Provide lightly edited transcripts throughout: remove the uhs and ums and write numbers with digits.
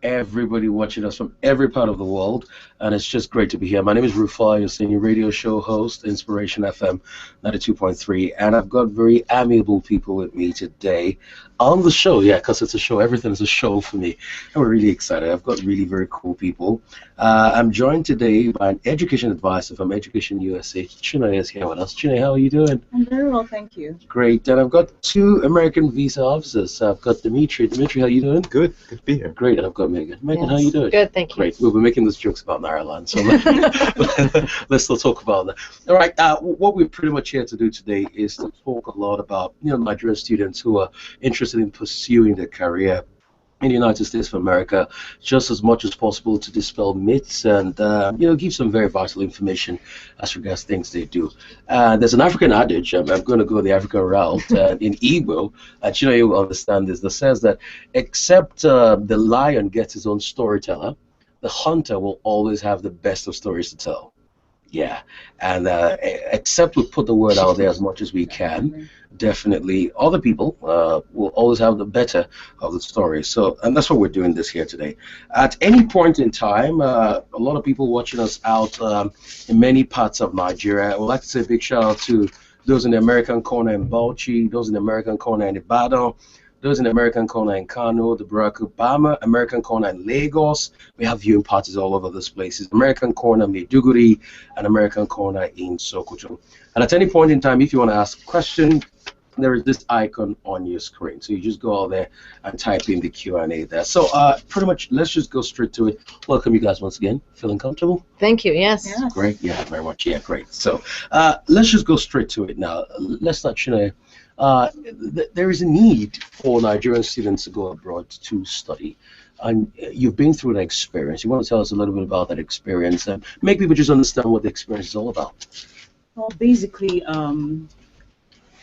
everybody watching us from every part of the world, and it's just great to be here. My name is Rufai, your senior radio show host, Inspiration FM 92.3, and I've got very amiable people with me today on the show. Yeah, because it's a show. Everything is a show for me, and we're really excited. I've got really very cool people. I'm joined today by an education advisor from Education USA. Chinwe is here with us. Chinwe, how are you doing? I'm very well, thank you. Great. And I've got two American visa officers. I've got Dimitri. Dimitri, how are you doing? Good to be here. Great. And I've got Megan. Megan, how are you doing? Good, thank you. Great. We'll be making those jokes about Ireland, so let's still talk about that. All right. What we're pretty much here to do today is to talk a lot about Nigerian students who are interested in pursuing their career in the United States of America, just as much as possible to dispel myths and give some very vital information as regards things they do. There's an African adage. I'm going to go the African route in Igbo, and you'll understand this. That says that except the lion gets his own storyteller, the hunter will always have the best of stories to tell. Yeah, and except we put the word out there as much as we can, definitely other people will always have the better of the story. So, and that's what we're doing this here today. At any point in time, a lot of people watching us out in many parts of Nigeria. I would like to say a big shout out to those in the American corner in Bauchi, those in the American corner in Ibadan, those in the American corner in Kano, the Barack Obama, American corner in Lagos. We have viewing parties all over these places. American corner in Maiduguri, and American corner in Sokoto. And at any point in time, if you want to ask a question, there is this icon on your screen. So you just go out there and type in the Q&A there. So pretty much, let's just go straight to it. Welcome you guys once again. Feeling comfortable? Thank you, yes. Great, yeah, very much. Yeah, great. So let's just go straight to it now. Let's start, there is a need for Nigerian students to go abroad to study. And you've been through that experience. You want to tell us a little bit about that experience and make people just understand what the experience is all about. Well, basically,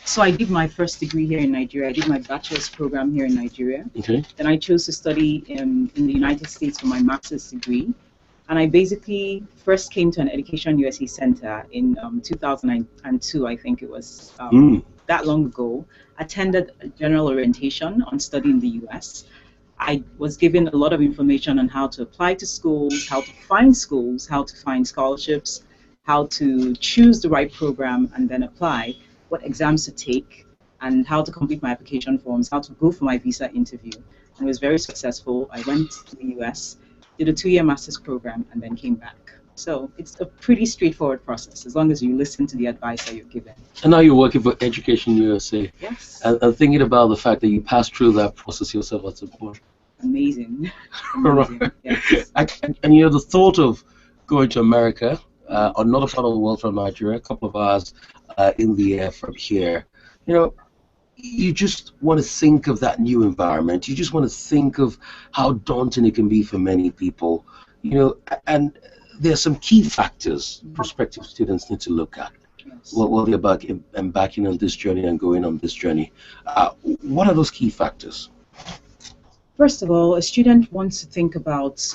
so I did my first degree here in Nigeria. I did my bachelor's program here in Nigeria. Okay. Then I chose to study in the United States for my master's degree. And I basically first came to an EducationUSA center in 2002, I think it was. That long ago, attended a general orientation on studying in the US. I was given a lot of information on how to apply to schools, how to find scholarships, how to choose the right program and then apply, what exams to take, and how to complete my application forms, how to go for my visa interview. And it was very successful. I went to the US, did a 2-year master's program, and then came back. So it's a pretty straightforward process as long as you listen to the advice that you're given. And now you're working for Education USA. Yes. And thinking about the fact that you passed through that process yourself at some point. Amazing. Right. Yes. And the thought of going to America, another part of the world from Nigeria, a couple of hours in the air from here, you just want to think of that new environment. You just want to think of how daunting it can be for many people, and there are some key factors prospective students need to look at while they're embarking on this journey and going on this journey. What are those key factors? First of all, a student wants to think about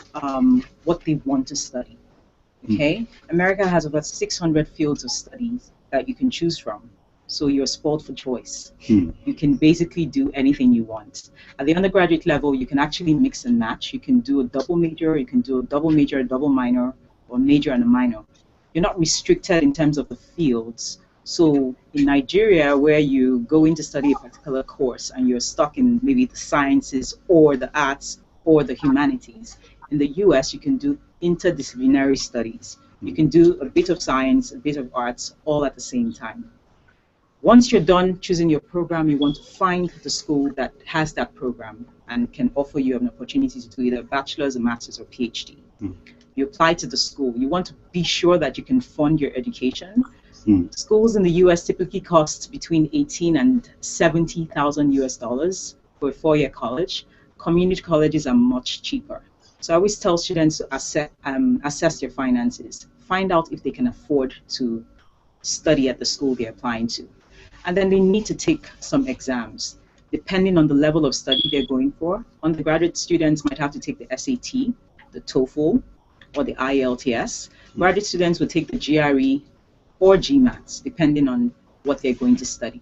what they want to study. Okay? America has about 600 fields of studies that you can choose from. So you're spoiled for choice. You can basically do anything you want. At the undergraduate level, you can actually mix and match. You can do a double major, you can do a double major, a double minor, or major and a minor. You're not restricted in terms of the fields. So in Nigeria, where you go in to study a particular course and you're stuck in maybe the sciences or the arts or the humanities, in the US you can do interdisciplinary studies. You can do a bit of science, a bit of arts, all at the same time. Once you're done choosing your program, you want to find the school that has that program and can offer you an opportunity to do either a bachelor's, a master's, or PhD. You apply to the school. You want to be sure that you can fund your education. Schools in the US typically cost between $18,000 and $70,000 US for a 4-year college. Community colleges are much cheaper. So I always tell students to assess their finances. Find out if they can afford to study at the school they're applying to. And then they need to take some exams. Depending on the level of study they're going for, undergraduate students might have to take the SAT, the TOEFL, or the IELTS. Graduate students will take the GRE or GMAT, depending on what they're going to study.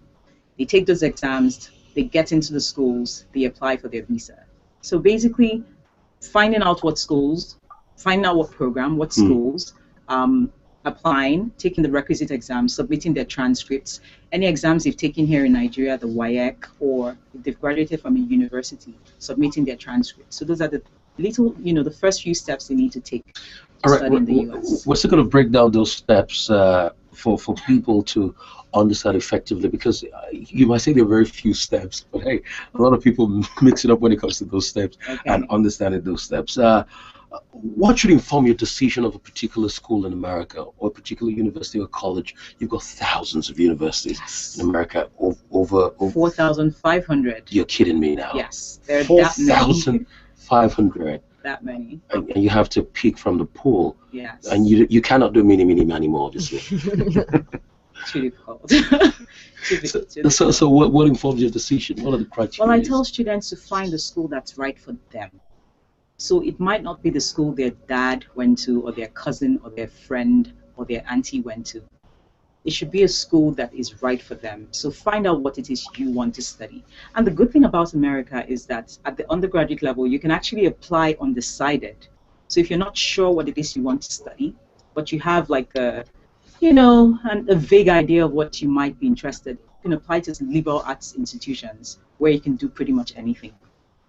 They take those exams, they get into the schools, they apply for their visa. So basically, finding out what schools, finding out what program, what schools, applying, taking the requisite exams, submitting their transcripts, any exams they've taken here in Nigeria, the WAEC, or if they've graduated from a university, submitting their transcripts. So those are the little, the first few steps they need to take to study in the US. We're still going to break down those steps for people to understand effectively, because you might say there are very few steps, but hey, a lot of people mix it up when it comes to those steps and understanding those steps. What should inform your decision of a particular school in America or a particular university or college? You've got thousands of universities in America, over 4,500. You're kidding me now? Yes, there are 4,500. That many. And you have to pick from the pool. Yes. And you cannot do mini anymore, obviously. Too difficult. So what informs your decision? What are the criteria? Well, I tell students to find a school that's right for them. So it might not be the school their dad went to, or their cousin, or their friend, or their auntie went to. It should be a school that is right for them. So find out what it is you want to study. And the good thing about America is that at the undergraduate level, you can actually apply undecided. So if you're not sure what it is you want to study, but you have like a vague idea of what you might be interested in, you can apply to liberal arts institutions where you can do pretty much anything.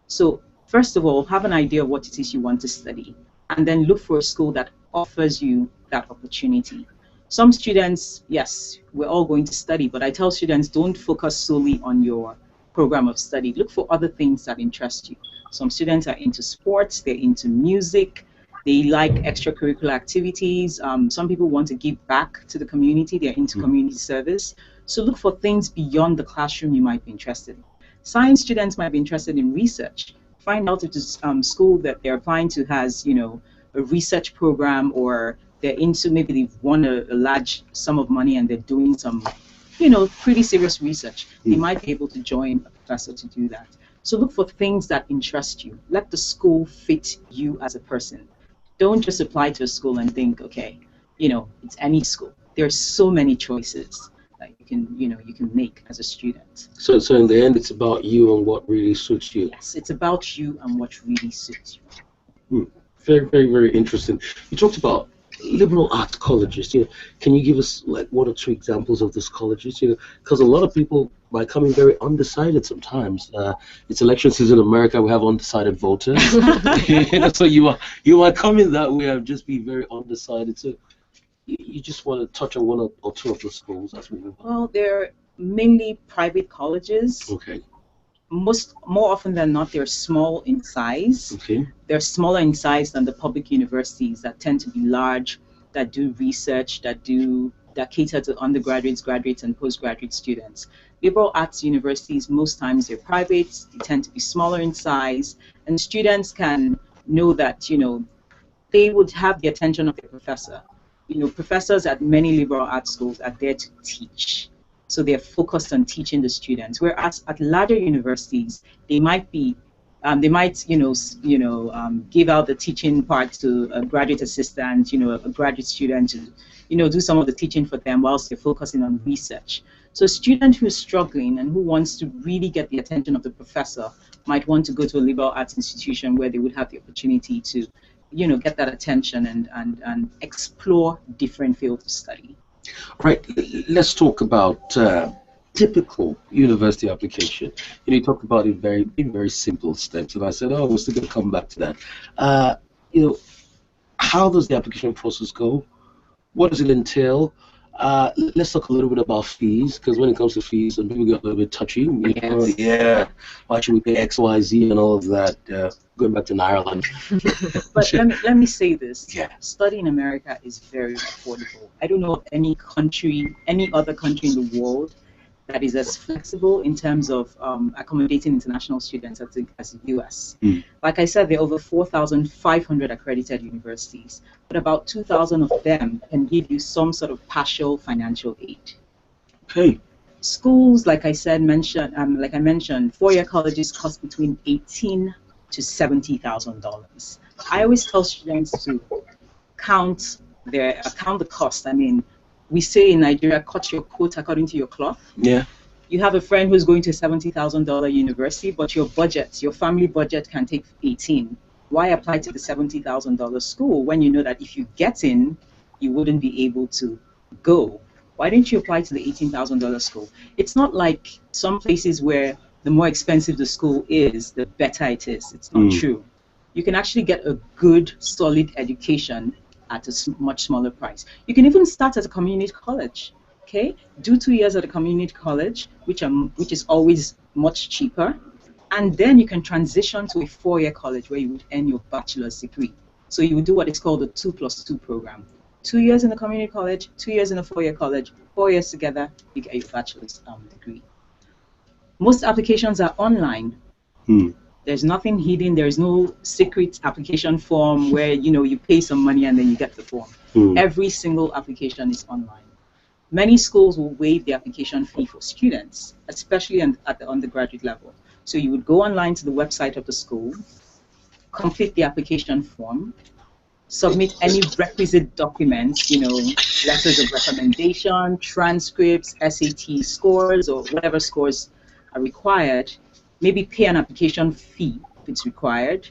So first of all, have an idea of what it is you want to study, and then look for a school that offers you that opportunity. Some students, yes, we're all going to study, but I tell students, don't focus solely on your program of study. Look for other things that interest you. Some students are into sports, they're into music, they like extracurricular activities. Some people want to give back to the community, they're into community service. So look for things beyond the classroom you might be interested in. Science students might be interested in research. Find out if the school that they're applying to has, a research program, or they're into, maybe they've won a large sum of money and they're doing some, pretty serious research. They might be able to join a professor to do that. So look for things that interest you. Let the school fit you as a person. Don't just apply to a school and think, okay, it's any school. There's so many choices that you can make as a student. So in the end, it's about you and what really suits you. Yes, it's about you and what really suits you. Very, very, very interesting. You talked about liberal arts colleges. Can you give us like one or two examples of those colleges? Because a lot of people might come in very undecided sometimes. It's election season in America. We have undecided voters. So you might come in that way and just be very undecided. So you just want to touch on one or two of the schools as we move on. Well, they're mainly private colleges. Okay. More often than not, they're small in size. Okay. They're smaller in size than the public universities that tend to be large, that do research, that cater to undergraduates, graduates, and postgraduate students. Liberal arts universities, most times they're private. They tend to be smaller in size, and students can know that they would have the attention of their professor. Professors at many liberal arts schools are there to teach. So they're focused on teaching the students. Whereas at larger universities, they might give out the teaching part to a graduate assistant, a graduate student to, do some of the teaching for them whilst they're focusing on research. So a student who's struggling and who wants to really get the attention of the professor might want to go to a liberal arts institution where they would have the opportunity to, get that attention and explore different fields of study. Right, let's talk about typical university application. You talked about it in very simple steps, and I said, we're still going to come back to that. How does the application process go? What does it entail? Let's talk a little bit about fees, because when it comes to fees, some people get a little bit touchy. Why should we pay X, Y, Z, and all of that? Going back to Ireland. But let me say this. Yeah. Study in America is very affordable. I don't know of any other country in the world that is as flexible in terms of accommodating international students as the US. Like I said, there are over 4,500 accredited universities, but about 2,000 of them can give you some sort of partial financial aid. Okay. Schools, like I mentioned, four-year colleges cost between $18,000 to $70,000. I always tell students to count the cost. I mean, we say in Nigeria, cut your coat according to your cloth. Yeah. You have a friend who's going to a $70,000 university, but your family budget can take 18. Why apply to the $70,000 school when you know that if you get in, you wouldn't be able to go? Why don't you apply to the $18,000 school? It's not like some places where the more expensive the school is, the better it is. It's not true. You can actually get a good, solid education at a much smaller price. You can even start at a community college. Okay, do 2 years at a community college, which is always much cheaper, and then you can transition to a 4-year college where you would earn your bachelor's degree. So you would do what is called a 2+2 program. 2 years in a community college, 2 years in a 4-year college, 4 years together, you get your bachelor's degree. Most applications are online. There's nothing hidden. There's no secret application form where you pay some money and then you get the form. Every single application is online. Many schools will waive the application fee for students, especially at the undergraduate level. So you would go online to the website of the school, complete the application form, submit any requisite documents, letters of recommendation, transcripts, SAT scores, or whatever scores are required, maybe pay an application fee if it's required,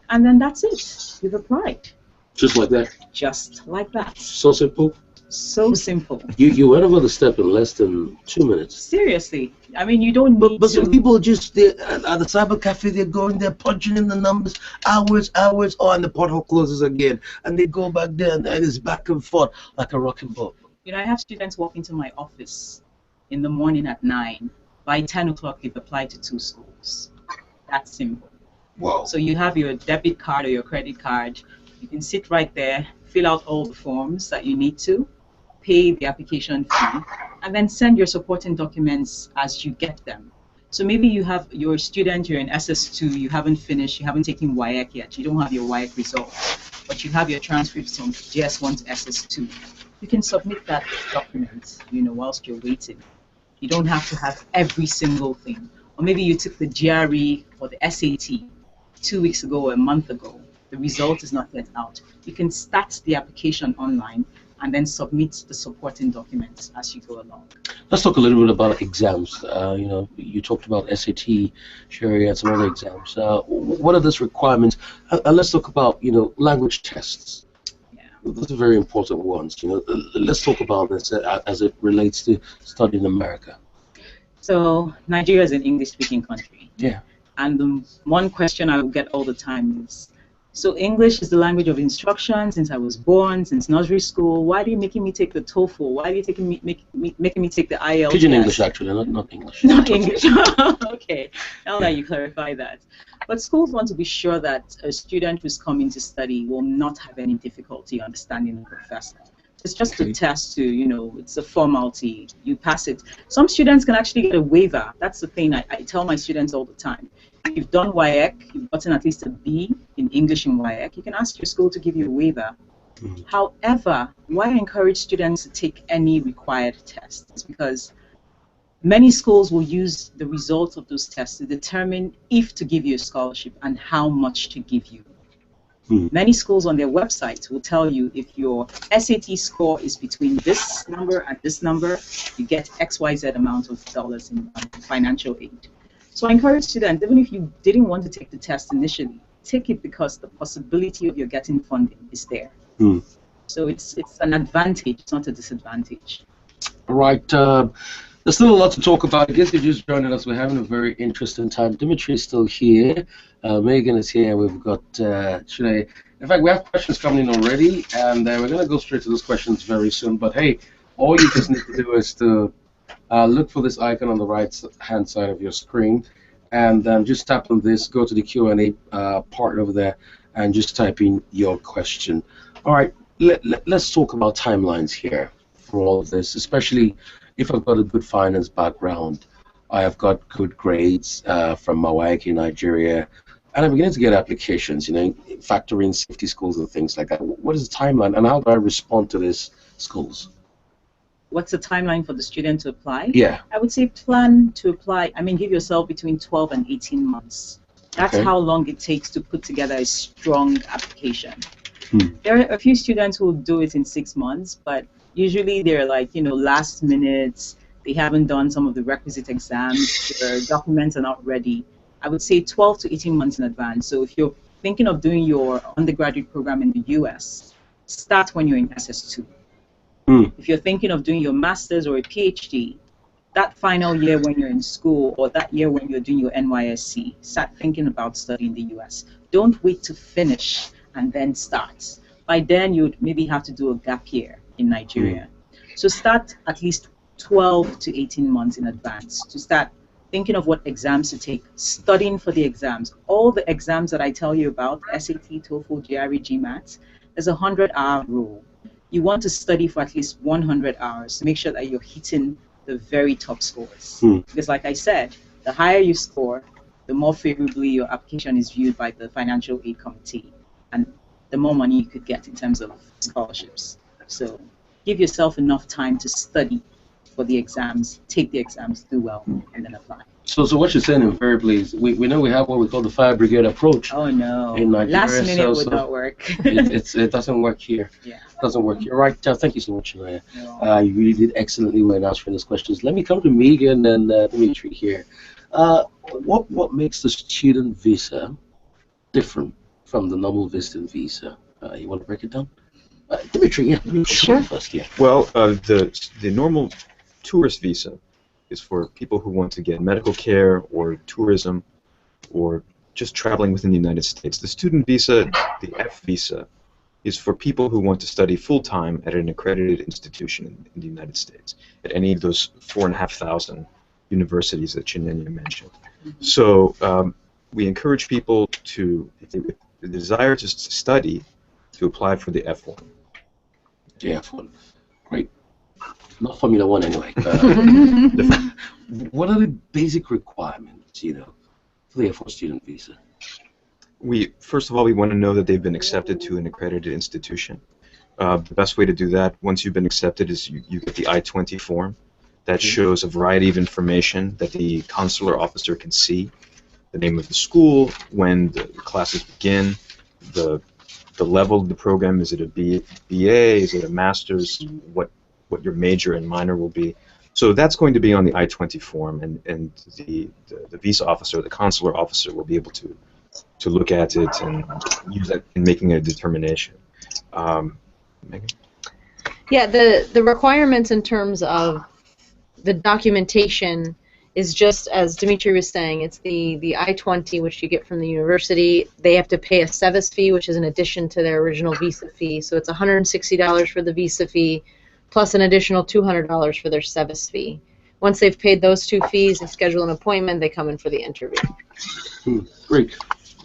and then that's it. You've applied. Just like that? Just like that. So simple? So simple. You went over the step in less than 2 minutes. Seriously. I mean, you don't need But some people just, at the cyber cafe, they're going there, punching in the numbers, hours, and the portal closes again. And they go back there, and it's back and forth like a rocking boat. I have students walk into my office in the morning at 9. By 10 o'clock, they've applied to 2 schools. That's simple. Wow. So you have your debit card or your credit card. You can sit right there, fill out all the forms that you need to, pay the application fee, and then send your supporting documents as you get them. So maybe you have your student, you're in SS2, you haven't finished, you haven't taken WIAC yet, you don't have your WIAC results, but you have your transcripts from JS1 to SS2. You can submit that document, whilst you're waiting. You don't have to have every single thing. Or maybe you took the GRE or the SAT 2 weeks ago or a month ago. The result is not yet out. You can start the application online and then submit the supporting documents as you go along. Let's talk a little bit about exams. You talked about SAT, Sherry, and some other exams. What are those requirements? Let's talk about, language tests. Yeah. Those are very important ones. Let's talk about this as it relates to studying in America. So Nigeria is an English-speaking country. Yeah. And the one question I will get all the time is, so English is the language of instruction since I was born, since nursery school. Why are you making me take the TOEFL? Why are you making me take the IELTS? Pidgin English, actually, not English. Not English. Okay, now that you clarify that. But schools want to be sure that a student who's coming to study will not have any difficulty understanding the professor. It's just a test to, it's a formality. You pass it. Some students can actually get a waiver. That's the thing I tell my students all the time. If you've done WIAC, you've gotten at least a B in English in WIAC, you can ask your school to give you a waiver. However, why I encourage students to take any required tests? Because many schools will use the results of those tests to determine if to give you a scholarship and how much to give you. Many schools on their websites will tell you if your SAT score is between this number and this number, you get XYZ amount of dollars in financial aid. So I encourage students, even if you didn't want to take the test initially, take it because the possibility of you getting funding is there. So it's an advantage, it's not a disadvantage. All right. There's still a lot to talk about. I guess if you're just joining us, we're having a very interesting time. Dimitri is still here. Megan is here. We've got Shunay. In fact, we have questions coming in already, and we're going to go straight to those questions very soon. But hey, all you just need to do is to look for this icon on the right-hand side of your screen, and just tap on this, go to the Q&A part over there, and just type in your question. All right, let's talk about timelines here for all of this, especially if I've got a good finance background, I have got good grades from my WIAC in Nigeria, and I'm beginning to get applications, factor in safety schools and things like that. What is the timeline, and how do I respond to these schools? What's the timeline for the student to apply? Yeah. I would say plan to apply, give yourself between 12 and 18 months. That's how long it takes to put together a strong application. There are a few students who will do it in 6 months, but usually they're like, last minute, they haven't done some of the requisite exams, their documents are not ready. I would say 12 to 18 months in advance. So if you're thinking of doing your undergraduate program in the US, start when you're in SS2. If you're thinking of doing your master's or a PhD, that final year when you're in school or that year when you're doing your NYSC, start thinking about studying the US. Don't wait to finish and then start. By then, you'd maybe have to do a gap year in Nigeria. So start at least 12 to 18 months in advance to start thinking of what exams to take, studying for the exams. All the exams that I tell you about, SAT, TOEFL, GRE, GMAT, there's a 100-hour rule. You want to study for at least 100 hours to make sure that you're hitting the very top scores. Because like I said, the higher you score, the more favorably your application is viewed by the financial aid committee, and the more money you could get in terms of scholarships. So give yourself enough time to study for the exams, take the exams, do well, and then apply. So what you're saying invariably is we know we have what we call the fire brigade approach. Oh no, in Nigeria, last minute would not work. it doesn't work here. Yeah. It doesn't work here. Right, thank you so much, Shania. You really did excellently when answering those questions. Let me come to Megan and Dimitri here. What makes the student visa different from the normal visiting visa? You want to break it down? Dimitri, yeah. Sure. First, yeah. Well, the normal tourist visa is for people who want to get medical care or tourism or just traveling within the United States. The student visa, the F visa, is for people who want to study full-time at an accredited institution in the United States, at any of those 4,500 universities that Chinenya mentioned. So we encourage people to, if they have the desire to study, to apply for the F1. The F1. Great. Not Formula One anyway. What are the basic requirements, for the F1 student visa? First of all, we want to know that they've been accepted to an accredited institution. The best way to do that, once you've been accepted, is you get the I-20 form. That shows a variety of information that the consular officer can see: the name of the school, when the classes begin, the level of the program. Is it a BA? Is it a master's? What your major and minor will be. So that's going to be on the I-20 form, and the visa officer, the consular officer, will be able to look at it and use that in making a determination. Megan? Yeah, the requirements in terms of the documentation is just as Dimitri was saying. It's the I-20, which you get from the university. They have to pay a SEVIS fee, which is in addition to their original visa fee. So it's $160 for the visa fee, plus an additional $200 for their SEVIS fee. Once they've paid those two fees, they schedule an appointment, they come in for the interview. Great.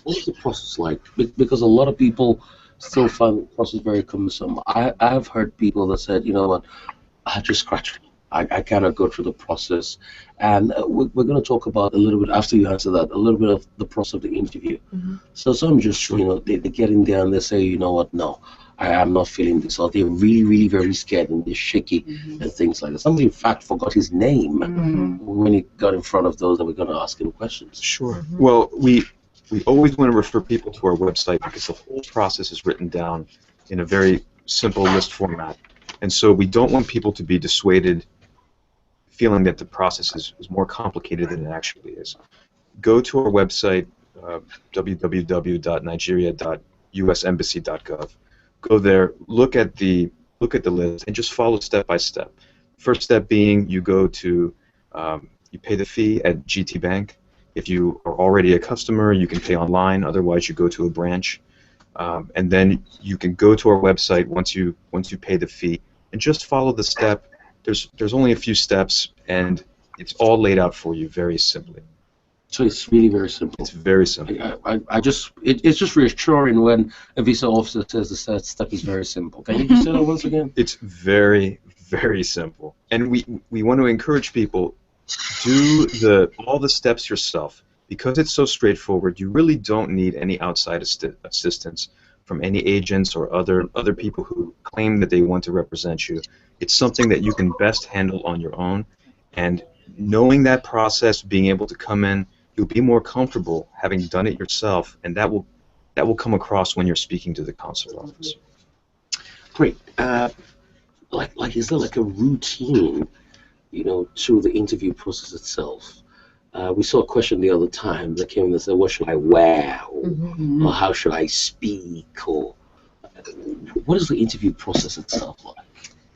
What's the process like? Because a lot of people still find the process very cumbersome. I have heard people that said, you know what, I just scratched it. I cannot go through the process. And we're going to talk about a little bit, after you answer that, a little bit of the process of the interview. So some just, they get in there and they say, you know what, no, I am not feeling this, or they're really, really very scared and they're shaky and things like that. Somebody, in fact, forgot his name when he got in front of those that we're going to ask him questions. Sure. Well, we always want to refer people to our website because the whole process is written down in a very simple list format. And so we don't want people to be dissuaded feeling that the process is more complicated than it actually is. Go to our website, www.nigeria.usembassy.gov. Go there, look at the list, and just follow step by step. First step being you go to you pay the fee at GT Bank. If you are already a customer, you can pay online. Otherwise, you go to a branch, and then you can go to our website once you pay the fee and just follow the step. There's only a few steps, and it's all laid out for you very simply. So it's really very simple. It's very simple. It's just reassuring when a visa officer says the third step is very simple. Can you just say that once again? It's very, very simple. And we want to encourage people, do all the steps yourself. Because it's so straightforward, you really don't need any outside assistance from any agents or other people who claim that they want to represent you. It's something that you can best handle on your own, and knowing that process, being able to come in, you'll be more comfortable having done it yourself, and that will come across when you're speaking to the consular officer. Great. Is there like a routine, to the interview process itself? We saw a question the other time that came in and said, what should I wear? Mm-hmm. Or how should I speak? Or what is the interview process itself like?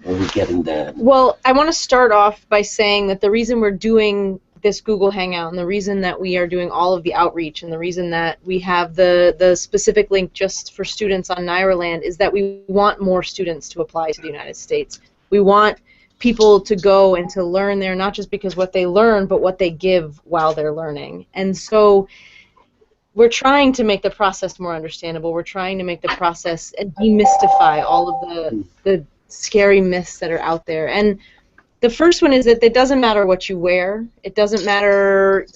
When we get in there? Well, I want to start off by saying that the reason we're doing this Google Hangout and the reason that we are doing all of the outreach and the reason that we have the specific link just for students on Nairaland is that we want more students to apply to the United States. We want people to go and to learn there, not just because what they learn, but what they give while they're learning. And so we're trying to make the process more understandable. We're trying to make the process and demystify all of the scary myths that are out there. And the first one is that it doesn't matter what you wear. It doesn't matter,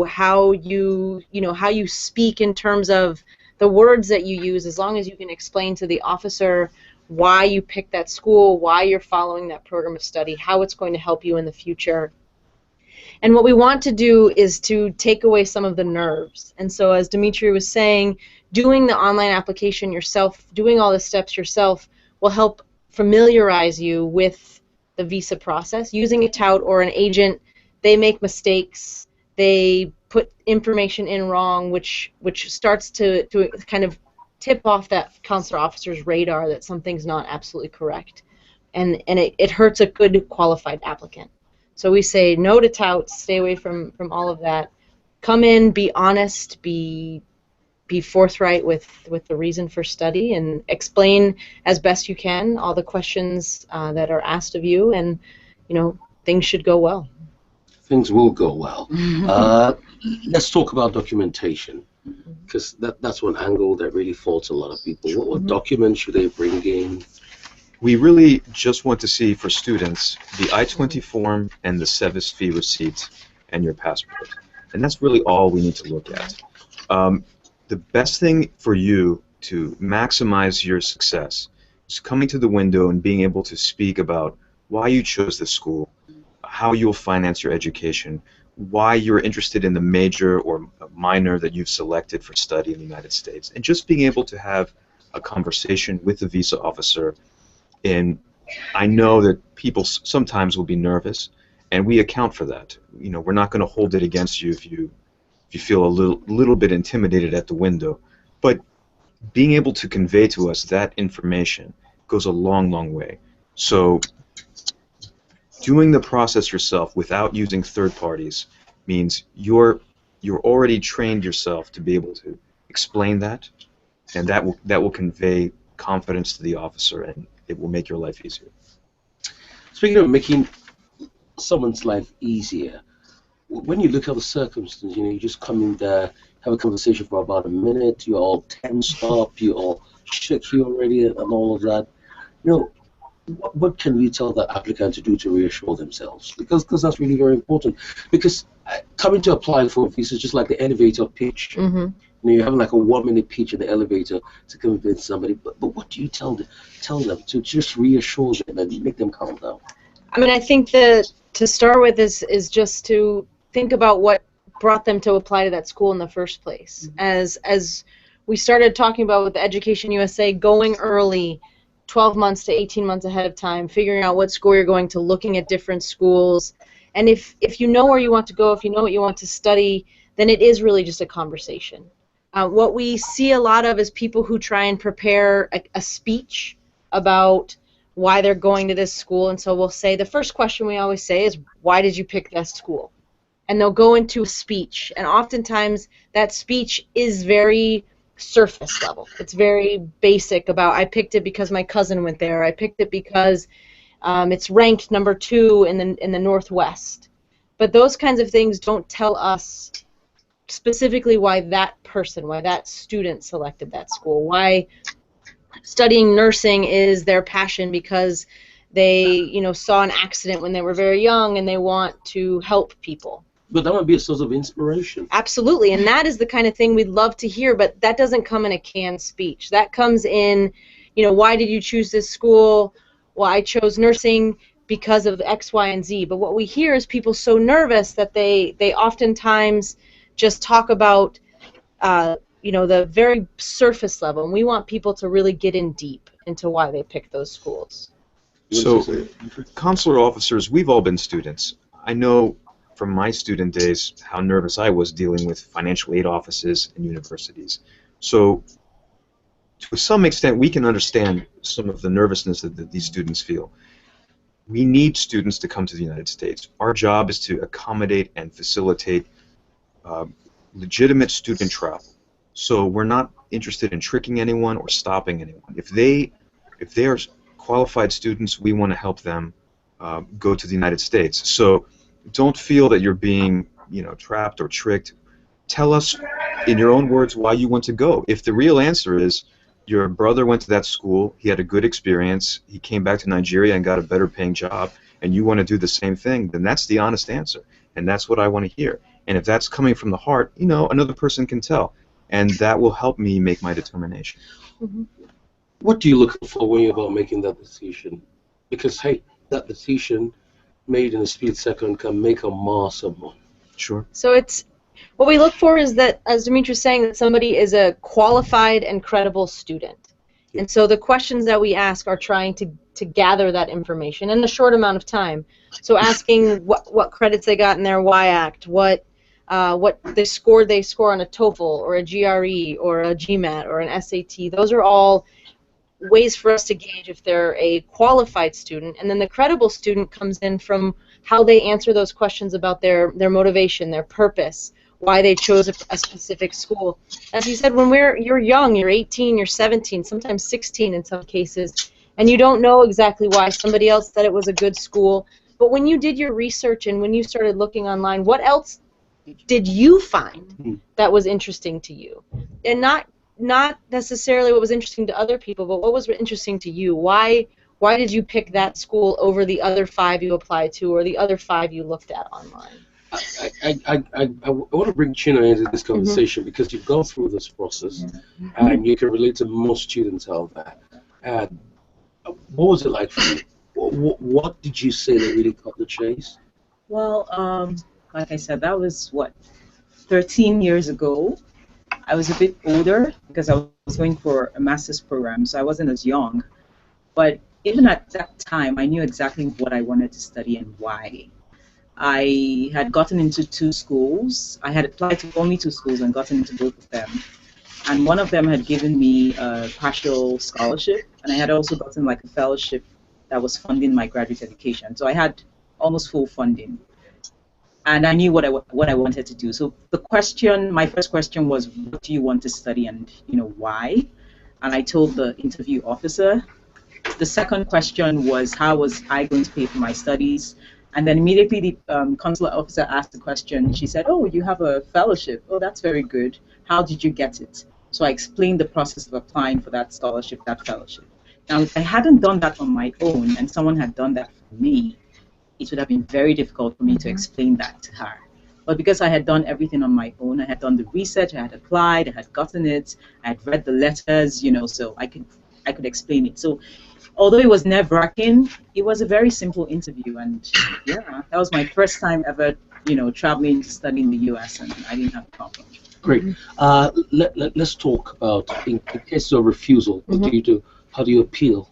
how you speak in terms of the words that you use, as long as you can explain to the officer why you picked that school, why you're following that program of study, how it's going to help you in the future. And what we want to do is to take away some of the nerves. And so, as Dimitri was saying, doing the online application yourself, doing all the steps yourself, will help familiarize you with the visa process. Using a tout or an agent, they make mistakes. They put information in wrong, which starts to kind of tip off that consular officer's radar that something's not absolutely correct. And it hurts a good qualified applicant. So we say no to touts, stay away from all of that. Come in, be honest, be forthright with the reason for study, and explain as best you can all the questions that are asked of you, and things should go well. Things will go well. Let's talk about documentation, because that's one angle that really faults a lot of people. What documents should they bring in? We really just want to see for students the I-20 form and the SEVIS fee receipt and your passport. And that's really all we need to look at. The best thing for you to maximize your success is coming to the window and being able to speak about why you chose this school, how you'll finance your education, why you're interested in the major or minor that you've selected for study in the United States, and just being able to have a conversation with the visa officer. And I know that people sometimes will be nervous, and we account for that. We're not going to hold it against you if you feel a little bit intimidated at the window. But being able to convey to us that information goes a long, long way. So doing the process yourself without using third parties means you're already trained yourself to be able to explain that, and that will convey confidence to the officer, and it will make your life easier. Speaking of making someone's life easier, when you look at the circumstances, you just come in there, have a conversation for about a minute, you're all tensed up, you're all shaky already, and all of that. What can we tell the applicant to do to reassure themselves? Because that's really very important. Because coming to apply for a visa is just like the elevator pitch. Mm-hmm. You're having like a 1-minute pitch in the elevator to convince somebody. But what do you tell them to just reassure them and make them calm down? I mean, I think that to start with is just to think about what brought them to apply to that school in the first place. Mm-hmm. As we started talking about with Education USA, going early, 12 months to 18 months ahead of time, figuring out what school you're going to, looking at different schools. And if you know where you want to go, if you know what you want to study, then it is really just a conversation. What we see a lot of is people who try and prepare a speech about why they're going to this school. And so we'll say, the first question we always say is, why did you pick that school? And they'll go into a speech. And oftentimes that speech is very surface level. It's very basic about, I picked it because my cousin went there. I picked it because it's ranked number 2 in the Northwest. But those kinds of things don't tell us specifically why that student selected that school, why studying nursing is their passion because they saw an accident when they were very young and they want to help people. But that might be a source of inspiration. Absolutely, and that is the kind of thing we'd love to hear, but that doesn't come in a canned speech. That comes in, why did you choose this school? Well, I chose nursing because of X, Y, and Z. But what we hear is people so nervous that they oftentimes just talk about, the very surface level, and we want people to really get in deep into why they pick those schools. So, consular officers, we've all been students. I know from my student days how nervous I was dealing with financial aid offices and universities. So to some extent, we can understand some of the nervousness that these students feel. We need students to come to the United States. Our job is to accommodate and facilitate legitimate student travel. So we're not interested in tricking anyone or stopping anyone. If they are qualified students, we want to help them go to the United States. So don't feel that you're being, trapped or tricked. Tell us in your own words why you want to go. If the real answer is your brother went to that school, he had a good experience, he came back to Nigeria and got a better paying job, and you want to do the same thing, then that's the honest answer. And that's what I want to hear. And if that's coming from the heart, another person can tell. And that will help me make my determination. Mm-hmm. What do you look for when you're about making that decision? Because, hey, that decision made in a split second can make or mar someone. Sure. So what we look for is that, as Dimitri was saying, that somebody is a qualified and credible student. Yeah. And so the questions that we ask are trying to gather that information in a short amount of time. So asking what credits they got in their Y-Act, what they score on a TOEFL or a GRE or a GMAT or an SAT. Those are all ways for us to gauge if they're a qualified student. And then the credible student comes in from how they answer those questions about their motivation, their purpose, why they chose a specific school. As you said, when you're young, you're 18, you're 17, sometimes 16 in some cases, and you don't know exactly why. Somebody else said it was a good school. But when you did your research and when you started looking online, what else did you find that was interesting to you? And not necessarily what was interesting to other people, but what was interesting to you? Why did you pick that school over the other 5 you applied to or the other 5 you looked at online? I want to bring Chino into this conversation because you've gone through this process and you can relate to most students out there. And what was it like for you? What did you say that really caught the chase? Well, like I said, that was 13 years ago. I was a bit older because I was going for a master's program, so I wasn't as young. But even at that time, I knew exactly what I wanted to study and why. I had gotten into 2 schools. I had applied to only 2 schools and gotten into both of them. And one of them had given me a partial scholarship, and I had also gotten like a fellowship that was funding my graduate education. So I had almost full funding. And I knew what I wanted to do. So my first question was, what do you want to study and why? And I told the interview officer. The second question was, how was I going to pay for my studies? And then immediately the consular officer asked the question. She said, oh, you have a fellowship. Oh, that's very good. How did you get it? So I explained the process of applying for that scholarship, that fellowship. Now, if I hadn't done that on my own and someone had done that for me, it would have been very difficult for me to explain that to her. But because I had done everything on my own, I had done the research, I had applied, I had gotten it, I had read the letters, so I could explain it. So although it was nerve-wracking, it was a very simple interview, and yeah, that was my first time ever, traveling to study in the U.S., and I didn't have a problem. Great. Let's talk about, in case of refusal, what do you do? How do you appeal?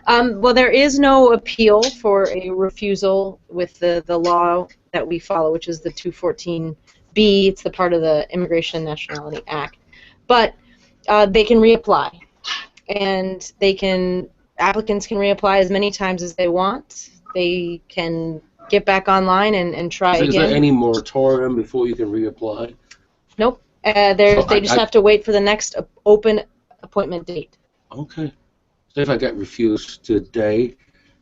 Well, there is no appeal for a refusal with the law that we follow, which is the 214B. It's the part of the Immigration and Nationality Act. But they can reapply, and applicants can reapply as many times as they want. They can get back online and try again. Is there any moratorium before you can reapply? Nope. They just have to wait for the next open appointment date. Okay. So if I get refused today,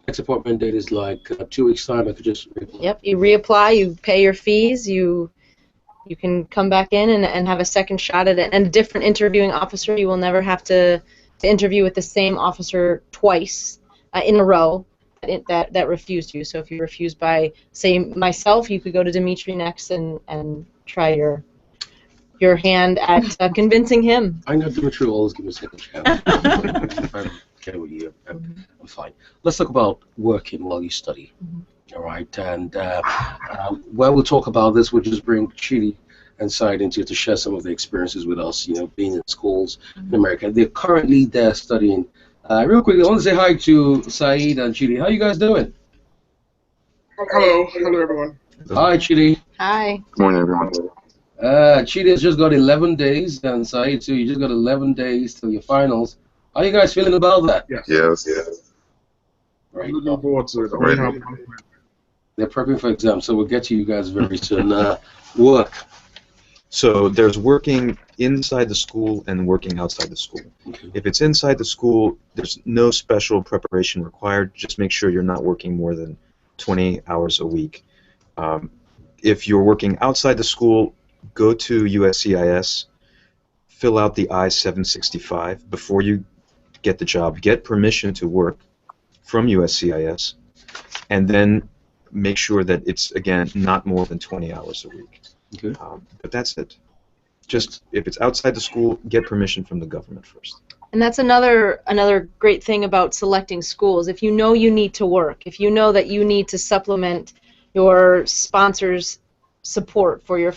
next appointment date is like 2 weeks' time. I could just reapply. Yep. You reapply. You pay your fees. You can come back in and have a second shot at it. And a different interviewing officer. You will never have to interview with the same officer twice in a row that refused you. So if you refused by, say, myself, you could go to Dimitri next and try your hand at convincing him. I know Dimitri will always give me a second chance. If I'm okay with you, I'm fine. Let's talk about working while you study. All right, and while we'll talk about this, we'll just bring Chidi and Said into to share some of the experiences with us, being in schools in America. They're currently there studying. Real quickly, I want to say hi to Said and Chidi. How are you guys doing? Hello everyone. Hi, Chidi. Hi. Good morning, everyone. Chidi has just got 11 days, and Said too. You just got 11 days till your finals. How are you guys feeling about that? Yes. Right. Looking forward to it. I'm ready. They're prepping for exams, so we'll get to you guys very soon. Work. So there's working inside the school and working outside the school. Okay. If it's inside the school, there's no special preparation required. Just make sure you're not working more than 20 hours a week. If you're working outside the school, go to USCIS, fill out the I-765 before you get the job. Get permission to work from USCIS, and then make sure that it's, again, not more than 20 hours a week. Okay. But that's it. Just, if it's outside the school, get permission from the government first. And that's another great thing about selecting schools. If you know you need to work, if you know that you need to supplement your sponsor's support for your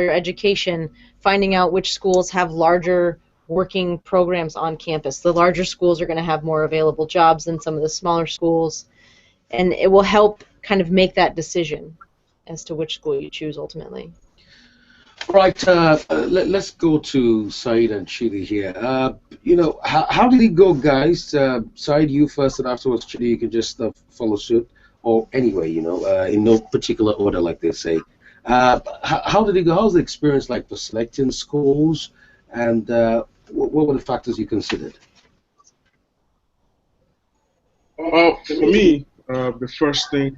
education, finding out which schools have larger working programs on campus. The larger schools are going to have more available jobs than some of the smaller schools, and it will help kind of make that decision as to which school you choose ultimately. Right, let's go to Said and Chidi here. You know, how did it go, guys? Said, you first, and afterwards, Chidi, you can just follow suit. Or anyway, you know, in no particular order, like they say. How did it go? How was the experience like for selecting schools, and what were the factors you considered? Well, for me, the first thing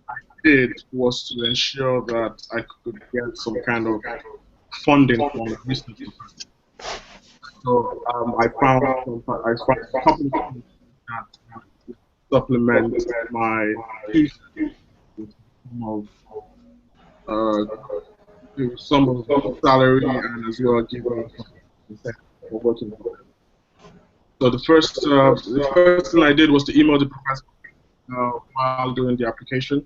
I did was to ensure that I could get some kind of funding from the research department. So I found a couple of things that supplement my tuition with some of salary and as well give me for working. So the first thing I did was to email the professor while doing the application.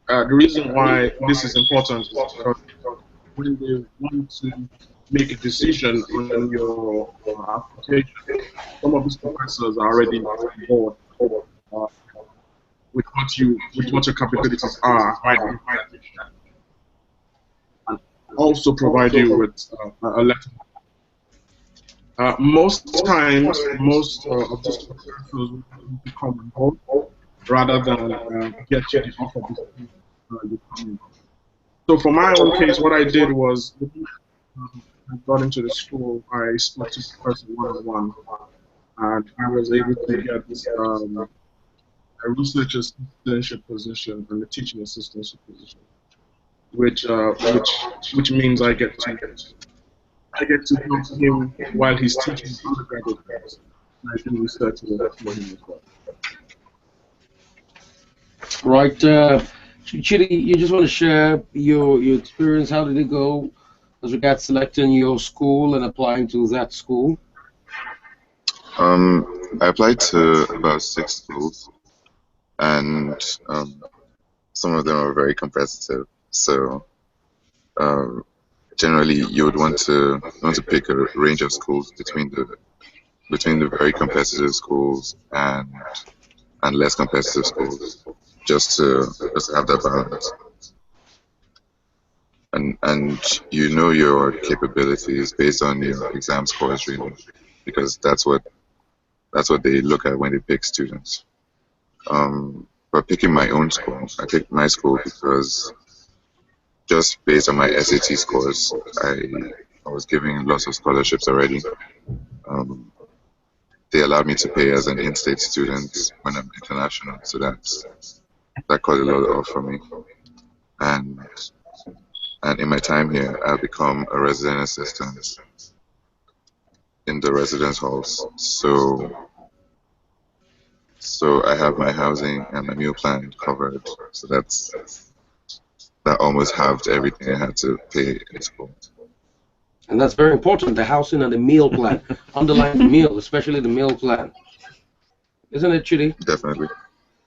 The reason why this is important is because when they want to make a decision on your application, some of these professors are already on board with what your capabilities are, right? And also provide you with a letter. Most times, most of these professors will become on board rather than get you the offer before you come in. So for my own case, what I did was, I got into the school, I spoke to the person one-on-one, and I was able to get this a research assistantship position and a teaching assistantship position, which means I get to help him while he's teaching undergraduate course, and I do research for him as well. Right, Chidi, you just want to share your experience. How did it go as regards selecting your school and applying to that school? I applied to about 6 schools, and some of them are very competitive. So generally, you would want to pick a range of schools between the very competitive schools and less competitive schools, just to have that balance. And you know your capabilities based on your exam scores, really, because that's what they look at when they pick students. But picking my own school, I picked my school because just based on my SAT scores, I was giving lots of scholarships already. They allowed me to pay as an in-state student when I'm international, so that caused a lot off for me. And in my time here, I've become a resident assistant in the residence halls. So I have my housing and my meal plan covered. So that almost halved everything I had to pay in school. And that's very important, the housing and the meal plan. Underline the meal, especially the meal plan. Isn't it, Chidi? Definitely.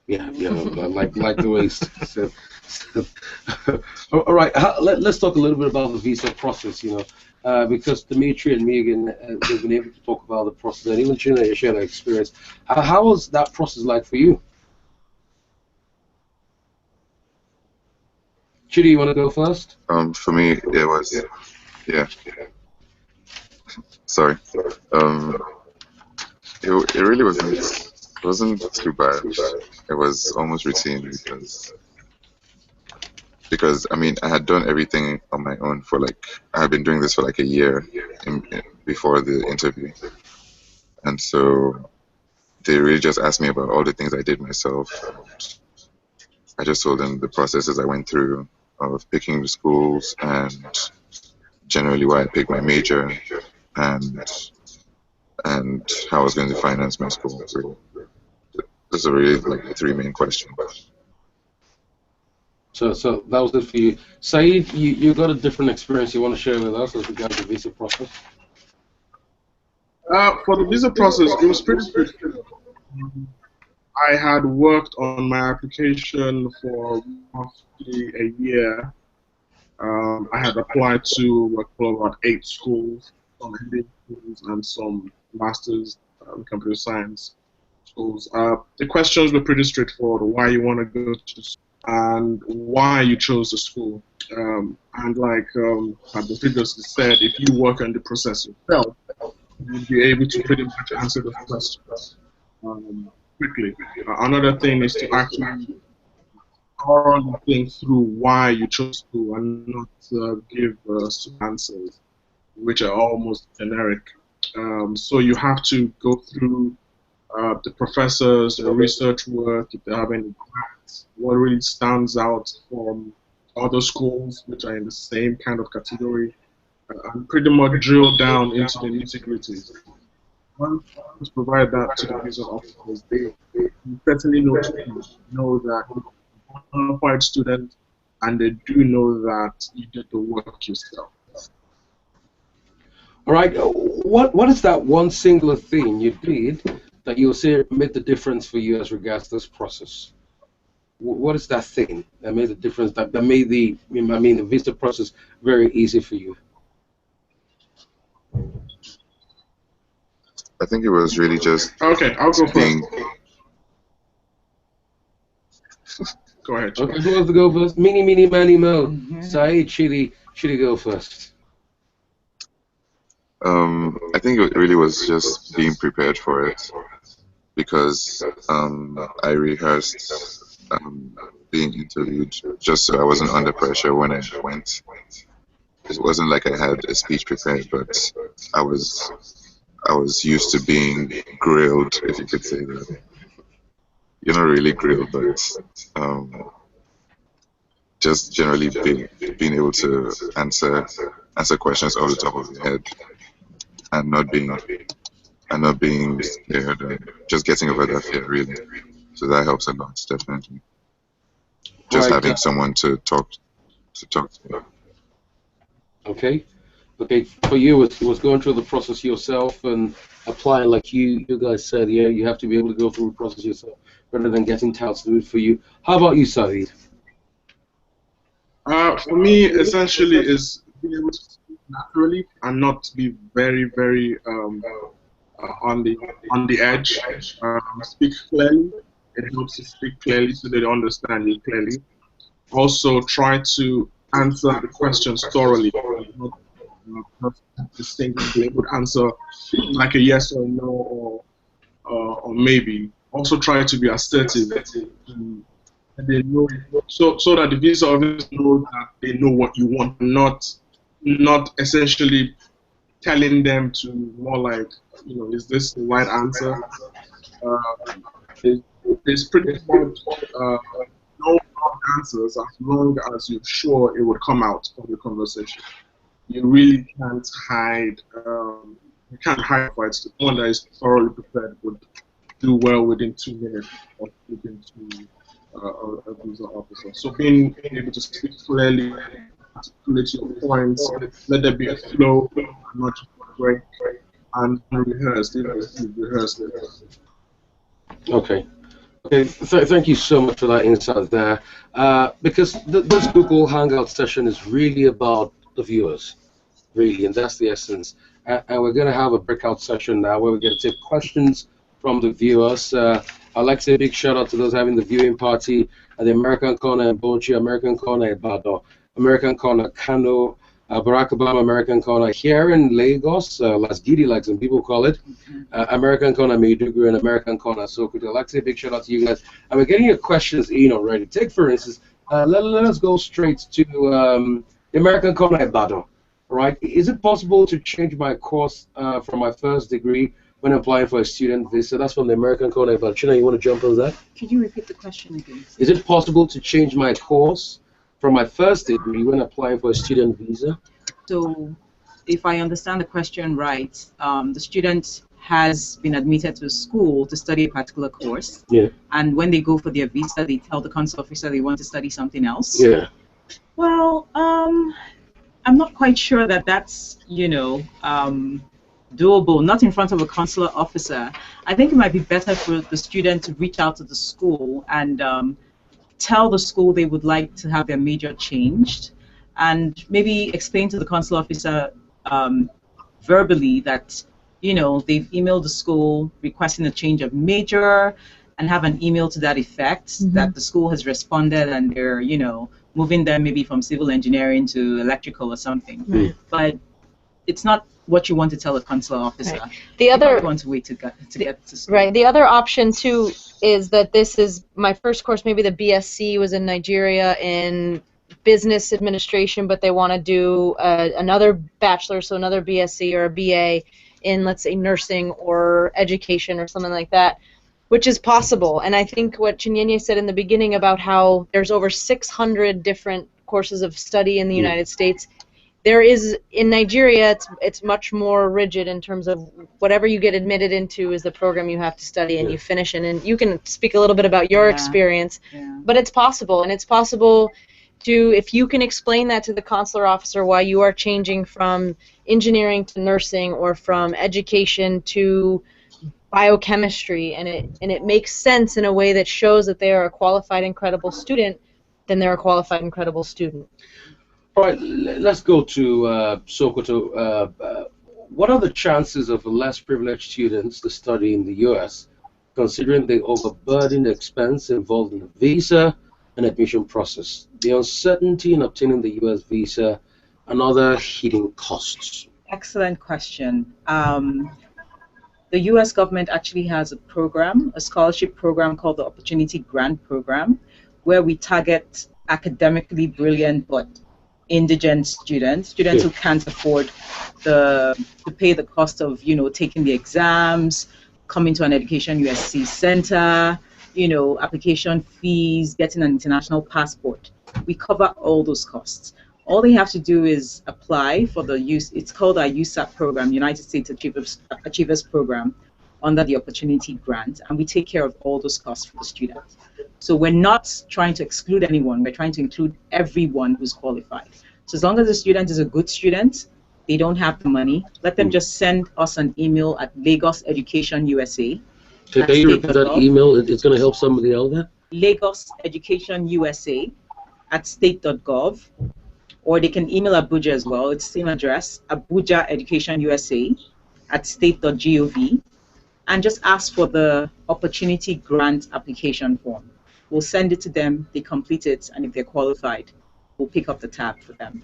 Yeah, like the way so. All right, let's talk a little bit about the visa process, because Dimitri and Megan, they've been able to talk about the process, and even Chidi shared their experience. How was that process like for you? Chidi, you want to go first? For me, it was, yeah. Sorry. It really wasn't too bad. It was almost routine because I mean I had done everything on my own for like I had been doing this for like a year before the interview, and so they really just asked me about all the things I did myself. I just told them the processes I went through of picking the schools and generally why I picked my major and how I was going to finance my school. So those are really like the three main questions. So that was it for you. Saeed, you got a different experience you want to share with us as regards the visa process? For the visa process, it was pretty straightforward. I had worked on my application for roughly a year. I had applied to about 8 schools, some MBA schools and some master's computer science schools. The questions were pretty straightforward: why you want to go to school and why you chose the school. And like had been previously said, if you work on the process yourself, you'll be able to pretty much answer those questions quickly. Another thing is to actually thoroughly think through why you chose school and not give answers which are almost generic. So you have to go through the professors, the research work, if they have any grants, what really stands out from other schools which are in the same kind of category, and pretty much drill down into the nitty-gritties. Once you provide that to the visa officers, they certainly know that you're a qualified student, and they do know that you did the work yourself. All right. What is that one singular thing you did that you'll say made the difference for you as regards this process? What is that thing that made the difference, that made the visa process very easy for you? I think it was really just Okay, I'll go first. Go ahead. Okay, who wants to go first? Mini, Manny, Mo. Saeed, Chidi, go first. I think it really was just being prepared for it because I rehearsed being interviewed just so I wasn't under pressure when I went. It wasn't like I had a speech prepared, but I was used to being grilled, if you could say that. You're not really grilled, but just generally being able to answer questions off the top of your head and not being scared and just getting over that fear, really. So that helps a lot, definitely. Just having someone to talk to. Okay. For you, it was going through the process yourself and applying, like you guys said. Yeah, you have to be able to go through the process yourself rather than getting touts to do it for you. How about you, Saeed? For me, essentially, is being able to speak naturally and not be very, very on the edge. Speak clearly. It helps to speak clearly so they understand you clearly. Also, try to answer the questions thoroughly. Not distinctly able to answer like a yes or no or maybe. Also, try to be assertive. They know, so that the visa office know that they know what you want, not essentially telling them to more like, is this the right answer? There's pretty much no wrong answers as long as you're sure it would come out from the conversation. You really can't hide. You can't hide fights. The one that is thoroughly prepared would do well within 2 minutes of speaking to a visa officer. So being able to speak clearly, articulate your points, let there be a flow, not just a break, and rehearse. Rehearse it. Okay. Thank you so much for that insight there. Because this Google Hangout session is really about the viewers, really, and that's the essence. And we're going to have a breakout session now where we're going to take questions from the viewers. I I'd like to say a big shout out to those having the viewing party at the American Corner in Bauchi, American Corner in Ibadan, American Corner Kano, Barack Obama American Corner here in Lagos, Las Gidi, like some people call it, American Corner Maiduguri, and American Corner Sokoto. I'd like to say a big shout out to you guys. And we're getting your questions in already. Take, for instance, let us go straight to the American Corner Ibadan. Right? Is it possible to change my course from my first degree when applying for a student visa? That's from the American Corner Ibadan. China, you want to jump on that? Could you repeat the question again? Is it possible to change my course from my first degree when applying for a student visa? So, if I understand the question right, the student has been admitted to a school to study a particular course. Yeah. And when they go for their visa, they tell the consular officer they want to study something else. Yeah. Well, I'm not quite sure that that's, doable, not in front of a consular officer. I think it might be better for the student to reach out to the school and tell the school they would like to have their major changed, and maybe explain to the consular officer verbally that, they've emailed the school requesting a change of major, and have an email to that effect, that the school has responded and they're, moving them maybe from civil engineering to electrical or something. But it's not what you want to tell a consular officer. Right. The other you want to wait to get to school. Right. The other option too is that this is my first course. Maybe the BSc was in Nigeria in business administration, but they want to do another bachelor, so another BSc or a BA in, let's say, nursing or education or something like that, which is possible. And I think what Chinyenye said in the beginning about how there's over 600 different courses of study in the United States. There is, in Nigeria, it's much more rigid in terms of whatever you get admitted into is the program you have to study and you finish in. And you can speak a little bit about your experience, but it's possible. And it's possible to, if you can explain that to the consular officer why you are changing from engineering to nursing or from education to biochemistry, and it makes sense in a way that shows that they are a qualified and credible student, then they're a qualified and credible student. All right, let's go to Sokoto. What are the chances of less privileged students to study in the U.S., considering the overburdened expense involved in the visa and admission process, the uncertainty in obtaining the U.S. visa, and other hidden costs? Excellent question. The U.S. government actually has a program, a scholarship program called the Opportunity Grant Program, where we target academically brilliant but indigent students who can't afford to pay the cost of, taking the exams, coming to an EducationUSA center, application fees, getting an international passport. We cover all those costs. All they have to do is apply for the it's called our USAP program, United States Achievers Program, under the Opportunity Grant, and we take care of all those costs for the students. So we're not trying to exclude anyone, we're trying to include everyone who's qualified. So as long as the student is a good student, they don't have the money, let them just send us an email at Lagos EducationUSA. Can you repeat that email? It's going to help somebody else there. Lagos EducationUSA at state.gov. Or they can email Abuja as well. It's the same address, Abuja EducationUSA at state.gov, and just ask for the Opportunity Grant application form. We'll send it to them, they complete it, and if they're qualified, we'll pick up the tab for them.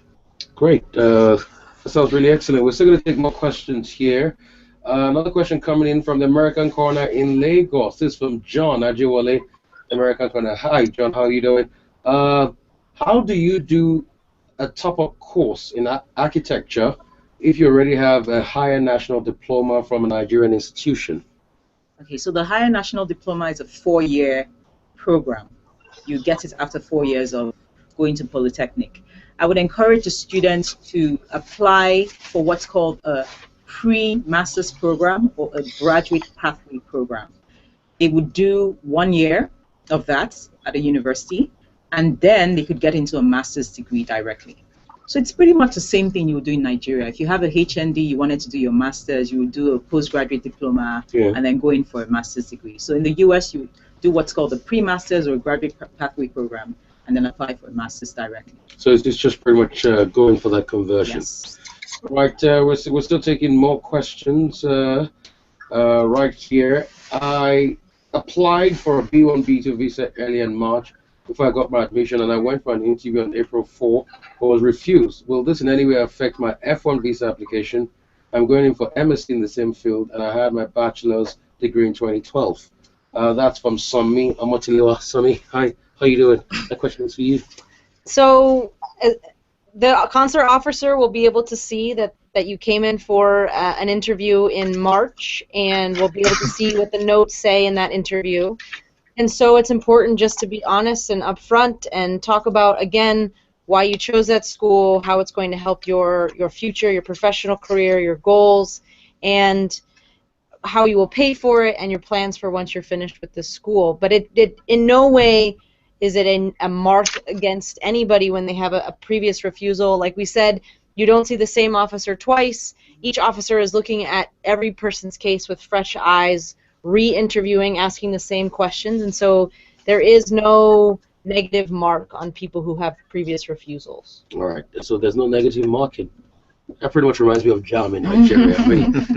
Great. That sounds really excellent. We're still going to take more questions here. Another question coming in from the American Corner in Lagos. This is from John Ajiwale, American Corner. Hi, John. How are you doing? How do you do a top-up course in architecture if you already have a higher national diploma from a Nigerian institution? Okay, so the higher national diploma is a 4-year program. You get it after 4 years of going to Polytechnic. I would encourage the students to apply for what's called a pre-master's program or a graduate pathway program. They would do 1 year of that at a university, and then they could get into a master's degree directly. So it's pretty much the same thing you would do in Nigeria. If you have a HND, you wanted to do your master's, you would do a postgraduate diploma and then go in for a master's degree. So in the US, you would do what's called a pre-master's or a graduate pathway program and then apply for a master's directly. So it's just pretty much going for that conversion. Yes. Right, we're still taking more questions right here. applied for a B1, B2 visa early in March before I got my admission, and I went for an interview on April 4, but was refused. Will this in any way affect my F1 visa application? I'm going in for MSc in the same field, and I had my bachelor's degree in 2012. That's from Sami Amotilewa. Sami, hi, how you doing? That question is for you. So the consular officer will be able to see that you came in for an interview in March, and will be able to see what the notes say in that interview. And so it's important just to be honest and upfront and talk about, again, why you chose that school, how it's going to help your future, your professional career, your goals, and how you will pay for it, and your plans for once you're finished with this school. But it in no way is it a mark against anybody when they have a previous refusal. Like we said, you don't see the same officer twice. Each officer is looking at every person's case with fresh eyes, re-interviewing, asking the same questions, and so there is no negative mark on people who have previous refusals. All right, so there's no negative marking. That pretty much reminds me of JAM in Nigeria,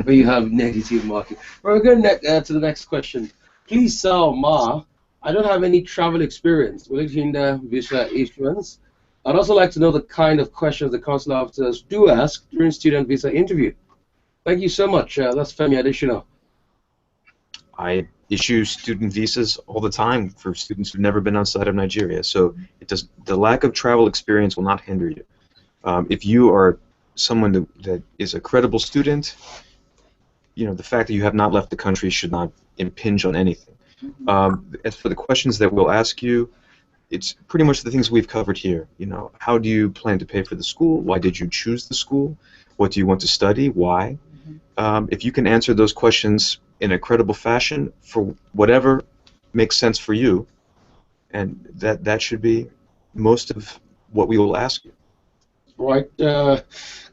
where you have negative marking. We're going to the next question. Please, Sal Ma, I don't have any travel experience. Will it hinder visa issuance? I'd also like to know the kind of questions the consular officers do ask during student visa interview. Thank you so much. That's Femi Additional. I issue student visas all the time for students who've never been outside of Nigeria, so the lack of travel experience will not hinder you. If you are someone that is a credible student, the fact that you have not left the country should not impinge on anything. As for the questions that we'll ask you, it's pretty much the things we've covered here. How do you plan to pay for the school? Why did you choose the school? What do you want to study? Why? If you can answer those questions in a credible fashion for whatever makes sense for you, and that should be most of what we will ask you. Right.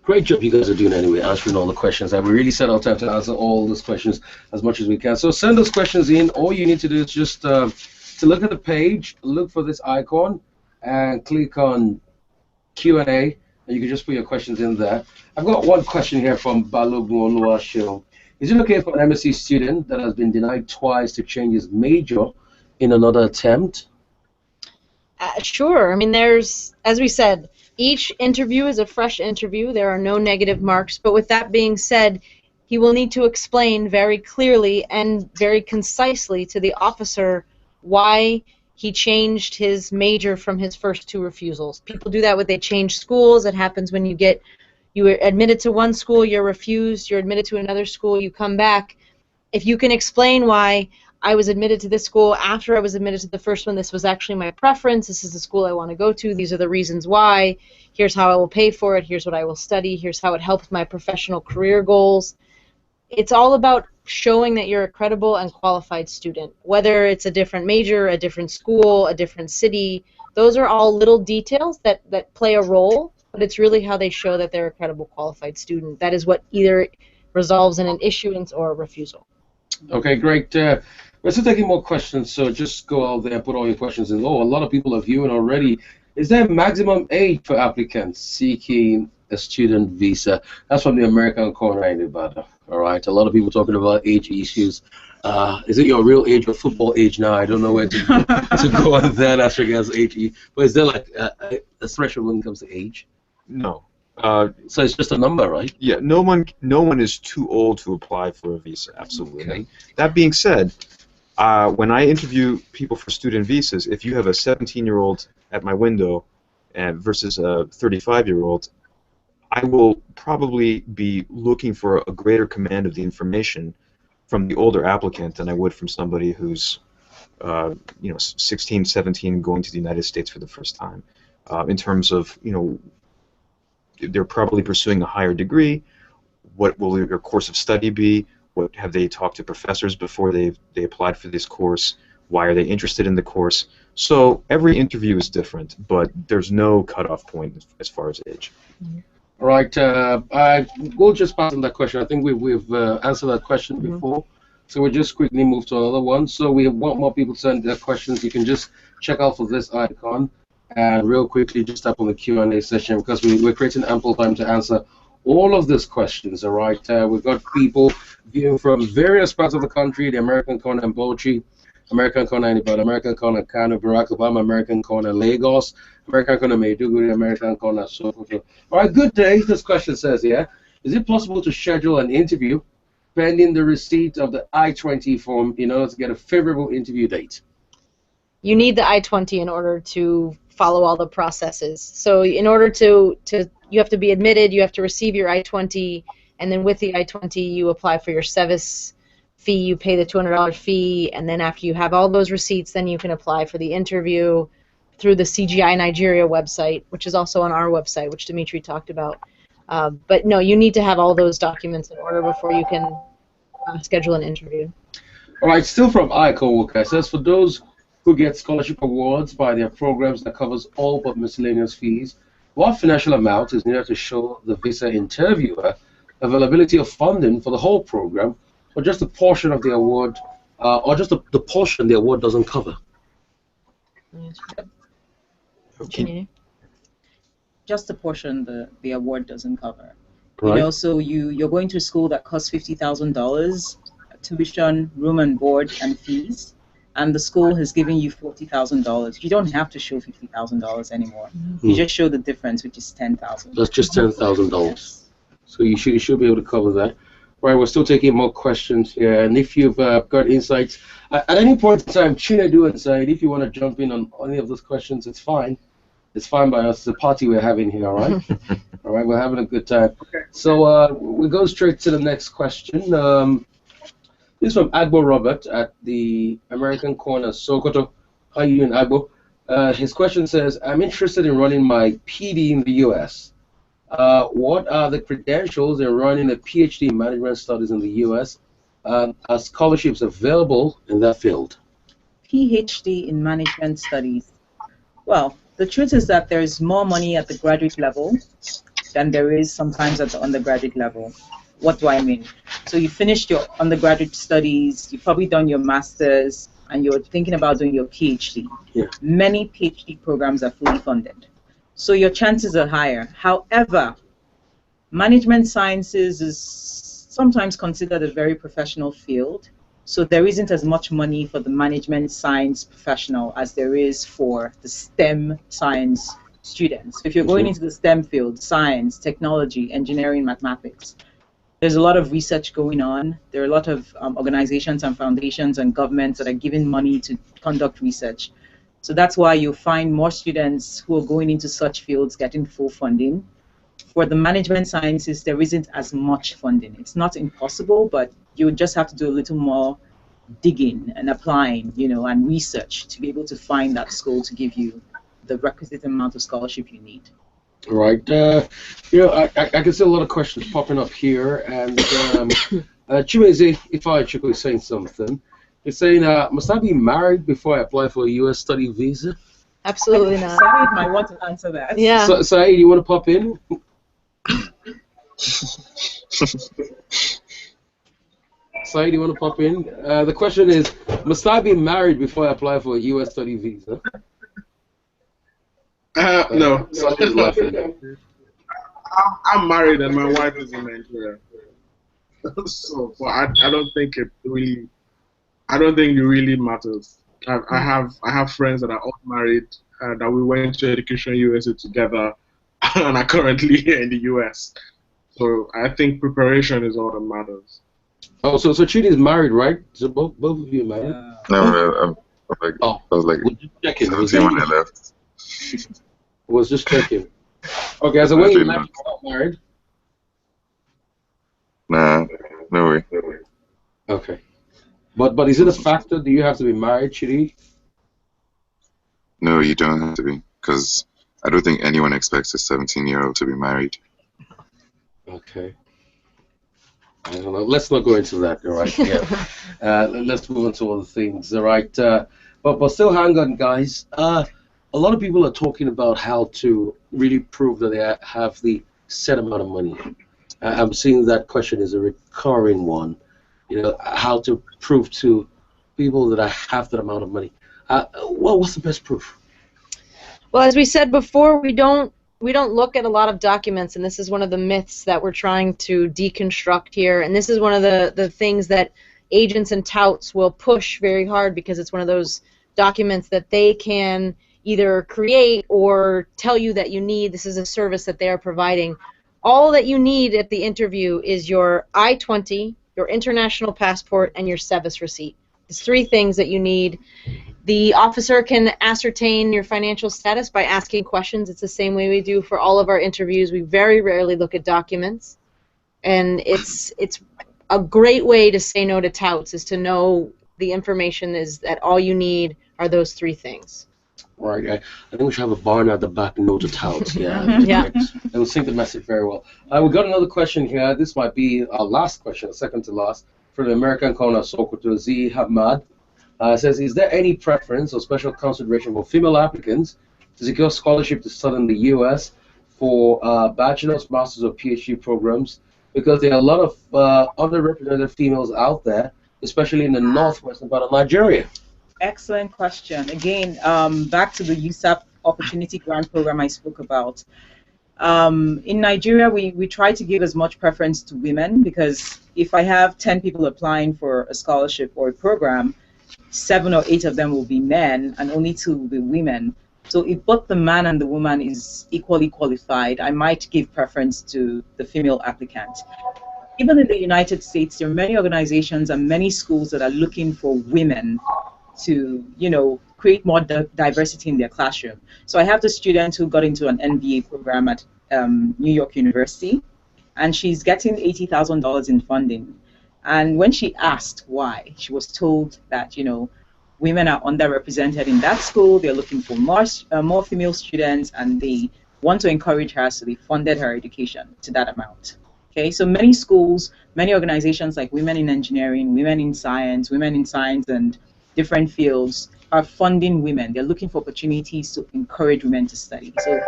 Great job you guys are doing anyway, answering all the questions. We really set our time to answer all those questions as much as we can. So send those questions in. All you need to do is just to look at the page, look for this icon, and click on Q&A, and you can just put your questions in there. I've got one question here from Balogun Oluwaseun. Is it okay for an MSc student that has been denied twice to change his major in another attempt? Sure. I mean, as we said, each interview is a fresh interview. There are no negative marks. But with that being said, he will need to explain very clearly and very concisely to the officer why he changed his major from his first two refusals. People do that when they change schools. It happens when you were admitted to one school, you're refused, you're admitted to another school, you come back. If you can explain why I was admitted to this school after I was admitted to the first one, this was actually my preference, this is the school I want to go to, these are the reasons why, here's how I will pay for it, here's what I will study, here's how it helps my professional career goals. It's all about showing that you're a credible and qualified student. Whether it's a different major, a different school, a different city, those are all little details that play a role, but it's really how they show that they're a credible, qualified student. That is what either resolves in an issuance or a refusal. Okay, great. We're still taking more questions, so just go out there and put all your questions in. Oh, a lot of people are viewing already. Is there a maximum age for applicants seeking a student visa? That's from the American corner in Nevada. All right, a lot of people talking about age issues. Is it your real age or football age now? I don't know where to go on that as regards age. But is there like a threshold when it comes to age? No. So it's just a number, right? Yeah, no one is too old to apply for a visa, absolutely. Okay. That being said, when I interview people for student visas, if you have a 17-year-old at my window versus a 35-year-old, I will probably be looking for a greater command of the information from the older applicant than I would from somebody who's 16, 17, going to the United States for the first time. In terms of, they're probably pursuing a higher degree. What will your course of study be? What have they talked to professors before they applied for this course? Why are they interested in the course? So every interview is different, but there's no cutoff point as far as age. Mm-hmm. All right, we'll just pass on that question. I think we've answered that question before, so we'll just quickly move to another one. So we want more people to send their questions. You can just check out for this icon and real quickly just tap on the Q&A session because we're creating ample time to answer all of these questions. All right, we've got people viewing from various parts of the country, the American corner and Bauchi, American corner Anybody, American corner Kano, Barack Obama, American corner Lagos, American corner Maiduguri, American corner Sokoto. All right, good day. This question says here, is it possible to schedule an interview pending the receipt of the I-20 form in order to get a favorable interview date? You need the I-20 in order to follow all the processes. So in order to you have to be admitted, you have to receive your I-20, and then with the I-20 you apply for your SEVIS fee, you pay the $200 fee, and then after you have all those receipts, then you can apply for the interview through the CGI Nigeria website, which is also on our website, which Dimitri talked about. But no, you need to have all those documents in order before you can schedule an interview. All right, still from iCoworker, it says, for those who get scholarship awards by their programs that covers all but miscellaneous fees, what financial amount is needed to show the visa interviewer availability of funding for the whole program, or just a portion of the award, or just the portion the award doesn't cover? Okay. Just a portion the award doesn't cover. Right. You know, so you're going to a school that costs $50,000, tuition, room and board, and fees, and the school has given you $40,000. You don't have to show $50,000 anymore. You just show the difference, which is $10,000. That's just $10,000. So you should be able to cover that. Right, we're still taking more questions here, and if you've got insights at any point in time, Chinedu and Said, if you want to jump in on any of those questions, it's fine. It's fine by us. It's a party we're having here, all right? All right, we're having a good time. Okay. So we go straight to the next question. This is from Agbo Robert at the American Corner, Sokoto. How are you doing, Agbo? His question says, I'm interested in running my PD in the U.S. What are the credentials in running a PhD in management studies in the U.S.? Are scholarships available in that field? PhD in management studies. Well, the truth is that there's more money at the graduate level than there is sometimes at the undergraduate level. What do I mean? So you finished your undergraduate studies, you've probably done your master's, and you're thinking about doing your PhD. Yeah. Many PhD programs are fully funded, so your chances are higher. However, management sciences is sometimes considered a very professional field, so there isn't as much money for the management science professional as there is for the STEM science students. If you're going into the STEM field, science, technology, engineering, mathematics, there's a lot of research going on. There are a lot of organizations and foundations and governments that are giving money to conduct research. So that's why you'll find more students who are going into such fields getting full funding. For the management sciences, there isn't as much funding. It's not impossible, but you would just have to do a little more digging and applying, you know, and research to be able to find that school to give you the requisite amount of scholarship you need. Right. You know, I can see a lot of questions popping up here, and Chimeze Ifeanyi is saying something. He's saying, must I be married before I apply for a U.S. study visa? Absolutely not. Saeed might want to answer that. Yeah. So, Saeed, you want to pop in? Saeed, you want to pop in? The question is, must I be married before I apply for a U.S. study visa? No. Saeed is laughing. I'm married and my wife is in Nigeria. So, but I don't think it really. I don't think it really matters. I have friends that are all married, that we went to EducationUSA together, and are currently here in the US. So I think preparation is all that matters. Oh, so Chidi is married, right? So both of you are married? No, I was like We're just checking. 17 when I left. Was just checking. Okay, so when you left, you were not married? Nah, no way. Okay. But is it a factor? Do you have to be married, Chidi? No, you don't have to be, because I don't think anyone expects a 17-year-old to be married. Okay. I don't know. Let's not go into that, all right? Yeah. Let's move on to other things, all right? But still, hang on, guys. A lot of people are talking about how to really prove that they have the set amount of money. I'm seeing that question is a recurring one. You know, how to prove to people that I have that amount of money. Well, what's the best proof? Well, as we said before, we don't look at a lot of documents, and this is one of the myths that we're trying to deconstruct here. And this is one of the things that agents and touts will push very hard because it's one of those documents that they can either create or tell you that you need. This is a service that they are providing. All that you need at the interview is your I-20, your international passport, and your SEVIS receipt. It's 3 things that you need. The officer can ascertain your financial status by asking questions. It's the same way we do for all of our interviews. We very rarely look at documents. And it's a great way to say no to touts, is to know the information is that all you need are those 3 things. Right. I think we should have a barn at the back, no to touts. Yeah. Yeah. It will sync the message very well. We got another question here. This might be our last question, second to last, from the American corner, Sokoto Z. Hamad. Says, is there any preference or special consideration for female applicants to secure scholarship to study in the U.S. for bachelor's, master's, or PhD programs? Because there are a lot of underrepresented females out there, especially in the northwestern part of Nigeria. Excellent question. Again, back to the USAP Opportunity Grant Program I spoke about. In Nigeria, we try to give as much preference to women, because if I have 10 people applying for a scholarship or a program, 7 or 8 of them will be men and only 2 will be women. So if both the man and the woman is equally qualified, I might give preference to the female applicant. Even in the United States, there are many organizations and many schools that are looking for women to, create more diversity in their classroom. So I have the student who got into an MBA program at New York University, and she's getting $80,000 in funding. And when she asked why, she was told that, women are underrepresented in that school, they're looking for more female students, and they want to encourage her, so they funded her education to that amount. Okay, so many schools, many organizations like Women in Engineering, Women in Science and different fields are funding women. They're looking for opportunities to encourage women to study. So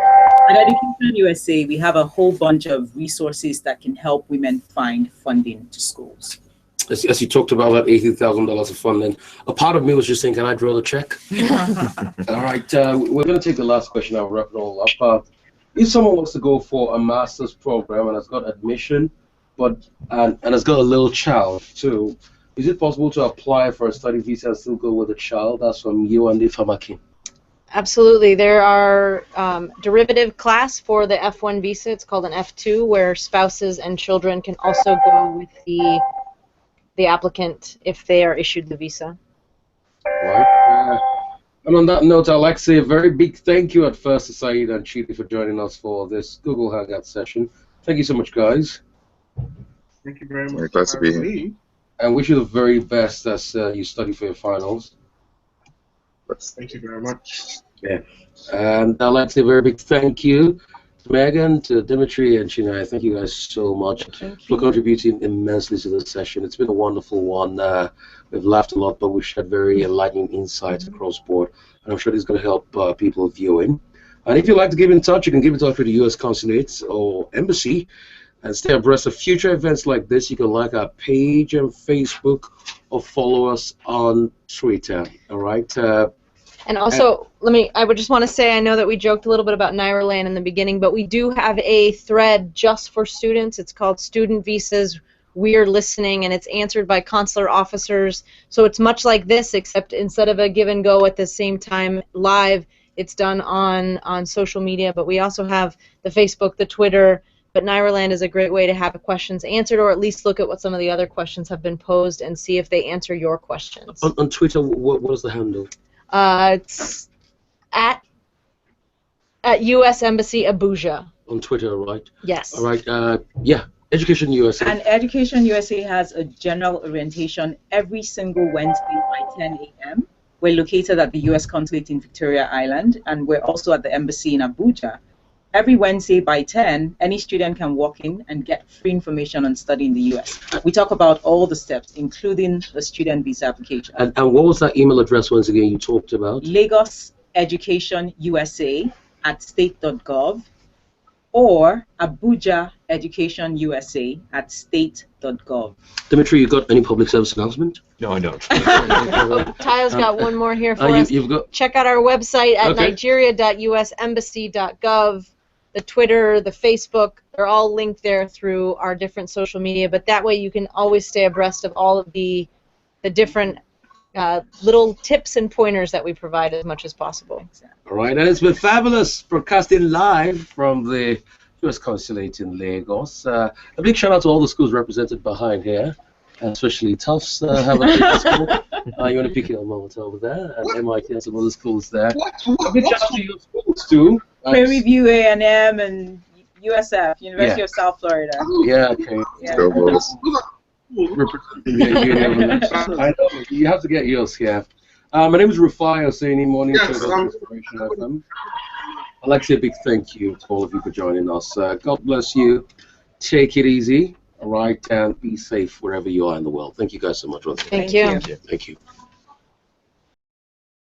at Education USA, we have a whole bunch of resources that can help women find funding to schools. As you talked about that $80,000 of funding, a part of me was just saying, can I draw the check? All right, we're going to take the last question. I'll wrap it all up. If someone wants to go for a master's program and has got admission, and has got a little child too, is it possible to apply for a study visa and still go with a child? That's from you and Ifamaki. Absolutely. There are derivative class for the F1 visa. It's called an F2, where spouses and children can also go with the applicant if they are issued the visa. Right. And on that note, I'd like to say a very big thank you at first to Saeed and Chidi for joining us for this Google Hangout session. Thank you so much, guys. Thank you very much. Very glad to be here. And wish you the very best as you study for your finals. Thank you very much. Yeah. And I'd like to say a very big thank you to Megan, to Dimitri, and Chinai. Thank you guys so much for contributing immensely to this session. It's been a wonderful one. We've laughed a lot, but we've shared very enlightening insights across board. And I'm sure this is going to help people viewing. And if you'd like to get in touch, you can get in touch with the U.S. Consulate or Embassy and stay abreast of future events like this. You can like our page on Facebook or follow us on Twitter. All right. And also, I would just want to say, I know that we joked a little bit about Nigerian in the beginning, but we do have a thread just for students. It's called Student Visas, We're Listening, and it's answered by consular officers. So it's much like this, except instead of a give and go at the same time live, it's done on social media. But we also have the Facebook, the Twitter. But Nigerian is a great way to have questions answered, or at least look at what some of the other questions have been posed and see if they answer your questions. On Twitter, what is the handle? It's at U.S. Embassy Abuja. On Twitter, right? Yes. All right. Yeah. Education USA. And Education USA has a general orientation every single Wednesday by 10 a.m. We're located at the U.S. Consulate in Victoria Island, and we're also at the Embassy in Abuja. Every Wednesday by 10, any student can walk in and get free information on studying in the U.S. We talk about all the steps, including the student visa application. And what was that email address once again you talked about? Lagos EducationUSA at state.gov or Abuja EducationUSA at state.gov. Dimitri, you got any public service announcement? No, I don't. Tyler's got one more here for us. Check out our website at nigeria.usembassy.gov. The Twitter, the Facebook, they're all linked there through our different social media, but that way you can always stay abreast of all of the the different little tips and pointers that we provide as much as possible. All right, and it's been fabulous broadcasting live from the U.S. Consulate in Lagos. A big shout out to all the schools represented behind here, especially Tufts. Have a school. You want to pick your moment over there, and MIT and some other schools there. A big shout out to your schools too. Prairie View A&M and USF, University of South Florida. Yeah, okay. Yeah. Go Bulls. I know, you have to get yours, yeah. My name is Rufai Oseni, morning show of Inspiration FM. I'd like to say a big thank you to all of you for joining us. God bless you. Take it easy, all right, and be safe wherever you are in the world. Thank you guys so much. Thank you. Thank you.